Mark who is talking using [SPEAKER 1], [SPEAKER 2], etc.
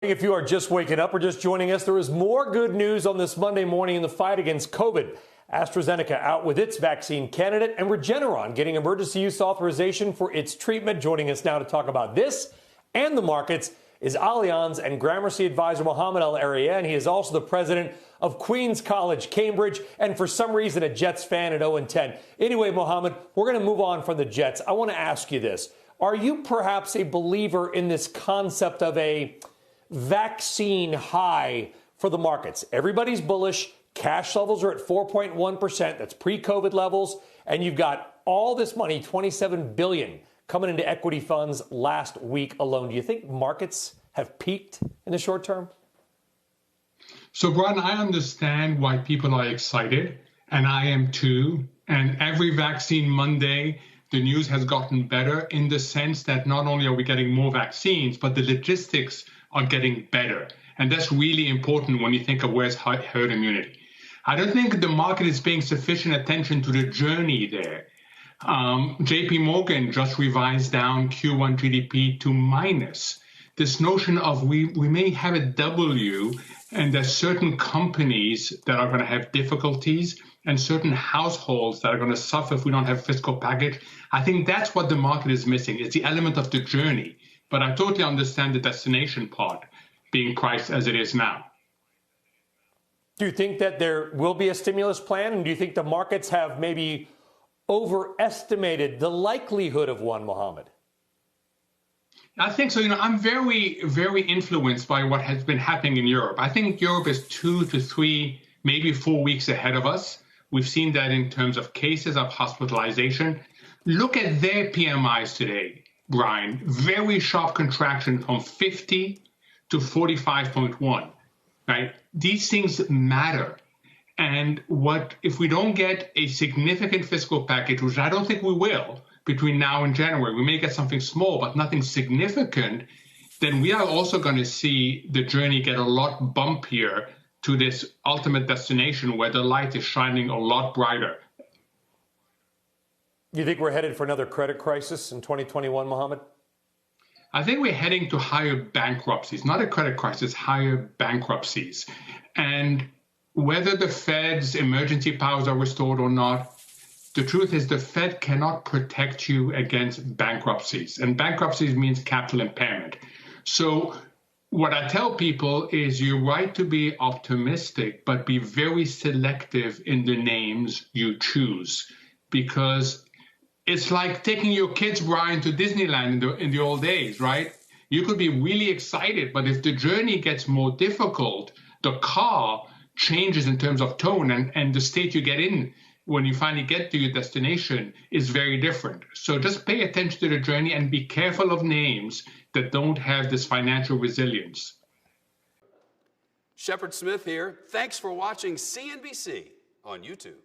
[SPEAKER 1] If you are just waking up or just joining us, there is more good news on this Monday morning in the fight against COVID. AstraZeneca out with its vaccine candidate, and Regeneron getting emergency use authorization for its treatment. Joining us now to talk about this and the markets is Allianz and Gramercy advisor Mohamed El-Erian. He is also the president of Queen's College, Cambridge, and for some reason a Jets fan at 0-10. Anyway, Mohamed, we're going to move on from the Jets. I want to ask you this. Are you perhaps a believer in this concept of a vaccine high for the markets? Everybody's bullish. Cash levels are at 4.1%. That's pre-COVID levels. And you've got all this money, $27 billion, coming into equity funds last week alone. Do you think markets have peaked in the short term?
[SPEAKER 2] So, Brian, I understand why people are excited, and I am too. And every vaccine Monday, the news has gotten better in the sense that not only are we getting more vaccines, but the logistics are getting better. And that's really important when you think of where's herd immunity. I don't think the market is paying sufficient attention to the journey there. JP Morgan just revised down Q1 GDP to minus. This notion of we may have a W, and there's certain companies that are going to have difficulties and certain households that are going to suffer if we don't have a fiscal package. I think that's what the market is missing. It's the element of the journey. But I totally understand the destination part being priced as it is now.
[SPEAKER 1] Do you think that there will be a stimulus plan? And do you think the markets have maybe overestimated the likelihood of one, Mohamed?
[SPEAKER 2] I think so. I'm very, very influenced by what has been happening in Europe. I think Europe is 2 to 3, maybe 4 weeks ahead of us. We've seen that in terms of cases of hospitalization. Look at their PMIs today, Brian. Very sharp contraction from 50 to 45.1. Right? These things matter. And what if we don't get a significant fiscal package, which I don't think we will, between now and January, we may get something small, but nothing significant, then we are also going to see the journey get a lot bumpier to this ultimate destination where the light is shining a lot brighter.
[SPEAKER 1] You think we're headed for another credit crisis in 2021, Mohamed?
[SPEAKER 2] I think we're heading to higher bankruptcies, not a credit crisis, higher bankruptcies. And whether the Fed's emergency powers are restored or not, the truth is the Fed cannot protect you against bankruptcies. And bankruptcies means capital impairment. So what I tell people is you're right to be optimistic, but be very selective in the names you choose, because it's like taking your kids, Brian, to Disneyland in the old days, right? You could be really excited, but if the journey gets more difficult, the car changes in terms of tone, and the state you get in when you finally get to your destination is very different. So just pay attention to the journey and be careful of names that don't have this financial resilience.
[SPEAKER 3] Shepard Smith here. Thanks for watching CNBC on YouTube.